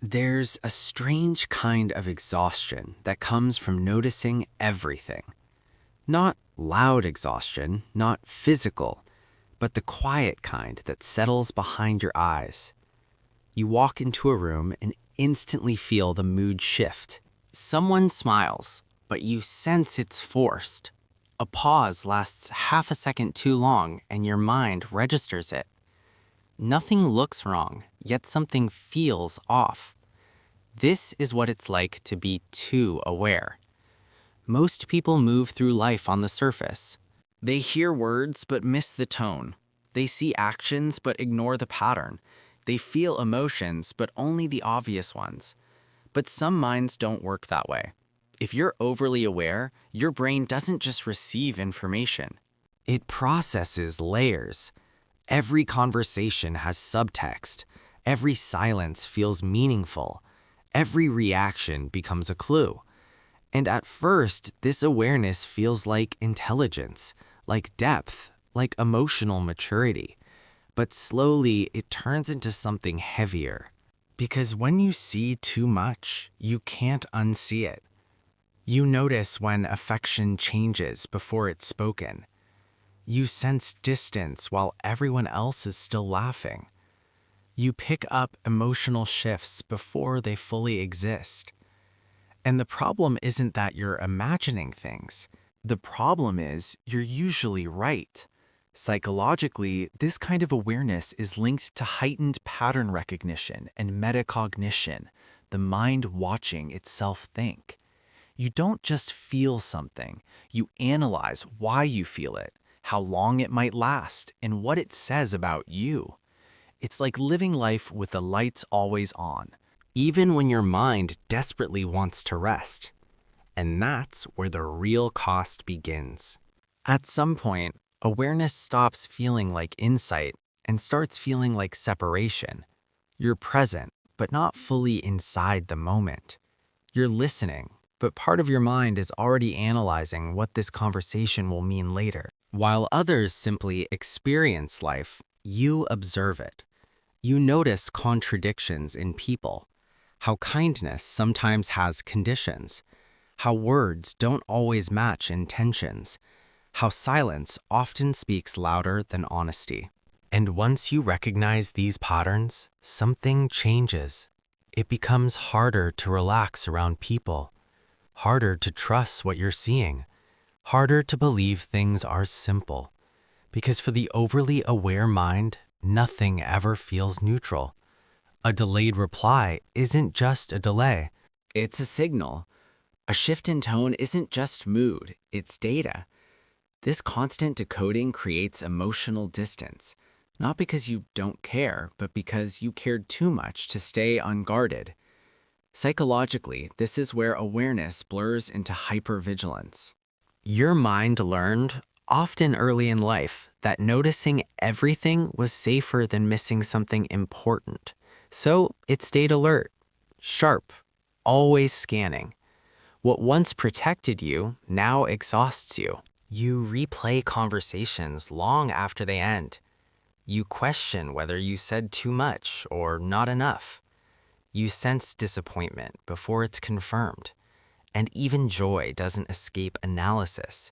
There's a strange kind of exhaustion that comes from noticing everything. Not loud exhaustion, not physical, but the quiet kind that settles behind your eyes. You walk into a room and instantly feel the mood shift. Someone smiles, but you sense it's forced. A pause lasts half a second too long and your mind registers it. Nothing looks wrong, yet something feels off. This is what it's like to be too aware. Most people move through life on the surface. They hear words but miss the tone. They see actions but ignore the pattern. They feel emotions but only the obvious ones. But some minds don't work that way. If you're overly aware, your brain doesn't just receive information. It processes layers. Every conversation has subtext. Every silence feels meaningful. Every reaction becomes a clue. And at first, this awareness feels like intelligence, like depth, like emotional maturity. But slowly, it turns into something heavier. Because when you see too much, you can't unsee it. You notice when affection changes before it's spoken. You sense distance while everyone else is still laughing. You pick up emotional shifts before they fully exist. And the problem isn't that you're imagining things. The problem is you're usually right. Psychologically, this kind of awareness is linked to heightened pattern recognition and metacognition, the mind watching itself think. You don't just feel something, you analyze why you feel it, how long it might last, and what it says about you. It's like living life with the lights always on, even when your mind desperately wants to rest. And that's where the real cost begins. At some point, awareness stops feeling like insight and starts feeling like separation. You're present, but not fully inside the moment. You're listening, but part of your mind is already analyzing what this conversation will mean later. While others simply experience life, you observe it. You notice contradictions in people, how kindness sometimes has conditions, how words don't always match intentions, how silence often speaks louder than honesty. And once you recognize these patterns, something changes. It becomes harder to relax around people, harder to trust what you're seeing, harder to believe things are simple. Because for the overly aware mind, nothing ever feels neutral. A delayed reply isn't just a delay. It's a signal. A shift in tone isn't just mood, it's data. This constant decoding creates emotional distance, not because you don't care, but because you cared too much to stay unguarded. Psychologically, this is where awareness blurs into hypervigilance. Your mind learned, often early in life, that noticing everything was safer than missing something important. So it stayed alert, sharp, always scanning. What once protected you now exhausts you. You replay conversations long after they end. You question whether you said too much or not enough. You sense disappointment before it's confirmed. And even joy doesn't escape analysis.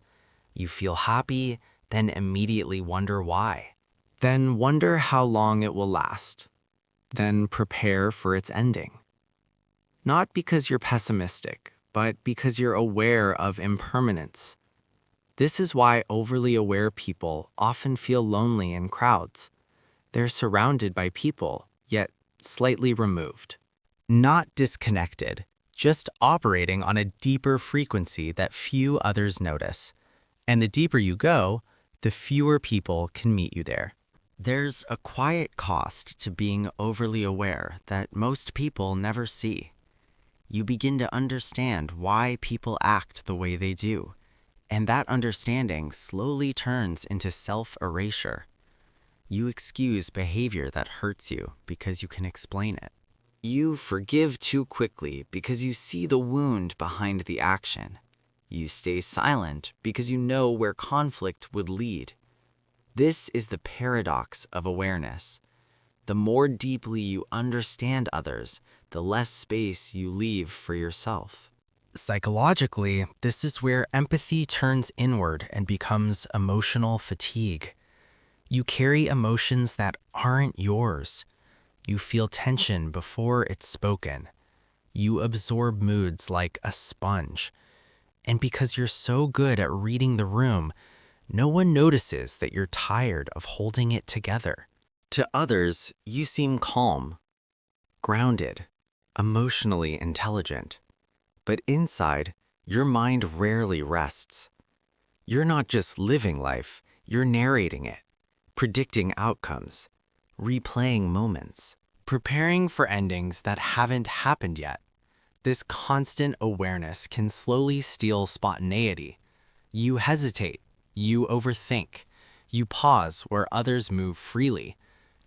You feel happy, then immediately wonder why. Then wonder how long it will last. Then prepare for its ending. Not because you're pessimistic, but because you're aware of impermanence. This is why overly aware people often feel lonely in crowds. They're surrounded by people, yet slightly removed. Not disconnected, just operating on a deeper frequency that few others notice. And the deeper you go, the fewer people can meet you there. There's a quiet cost to being overly aware that most people never see. You begin to understand why people act the way they do, and that understanding slowly turns into self-erasure. You excuse behavior that hurts you because you can explain it. You forgive too quickly because you see the wound behind the action. You stay silent because you know where conflict would lead. This is the paradox of awareness. The more deeply you understand others, the less space you leave for yourself. Psychologically, this is where empathy turns inward and becomes emotional fatigue. You carry emotions that aren't yours. You feel tension before it's spoken. You absorb moods like a sponge. And because you're so good at reading the room, no one notices that you're tired of holding it together. To others, you seem calm, grounded, emotionally intelligent. But inside, your mind rarely rests. You're not just living life, you're narrating it, predicting outcomes, replaying moments, Preparing for endings that haven't happened yet. This constant awareness can slowly steal spontaneity. You hesitate, you overthink, you pause where others move freely,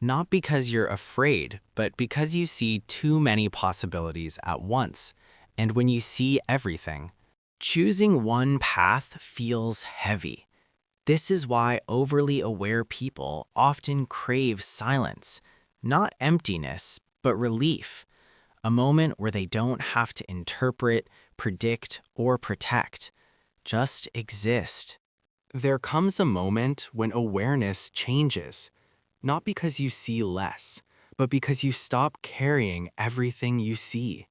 not because you're afraid, but because you see too many possibilities at once. And when you see everything, choosing one path feels heavy. This is why overly aware people often crave silence, not emptiness, but relief, a moment where they don't have to interpret, predict, or protect, just exist. There comes a moment when awareness changes, not because you see less, but because you stop carrying everything you see.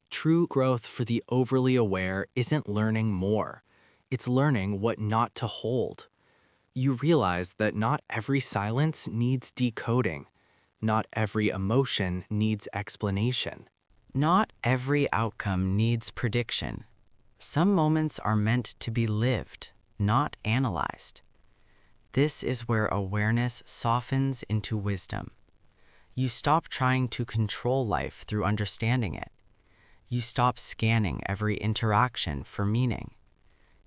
True growth for the overly aware isn't learning more, it's learning what not to hold. You realize that not every silence needs decoding, not every emotion needs explanation. Not every outcome needs prediction. Some moments are meant to be lived, not analyzed. This is where awareness softens into wisdom. You stop trying to control life through understanding it. You stop scanning every interaction for meaning.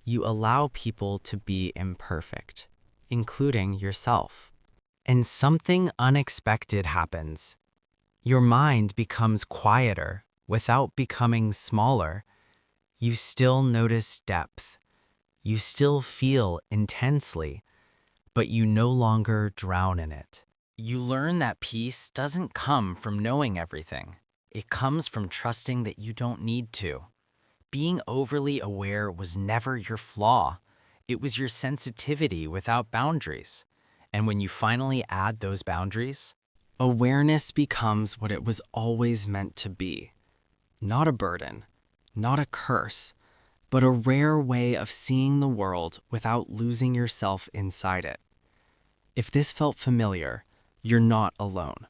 You allow people to be imperfect, including yourself. And something unexpected happens. Your mind becomes quieter without becoming smaller. You still notice depth. You still feel intensely, but you no longer drown in it. You learn that peace doesn't come from knowing everything. It comes from trusting that you don't need to. Being overly aware was never your flaw. It was your sensitivity without boundaries. And when you finally add those boundaries, awareness becomes what it was always meant to be. Not a burden, not a curse, but a rare way of seeing the world without losing yourself inside it. If this felt familiar, you're not alone.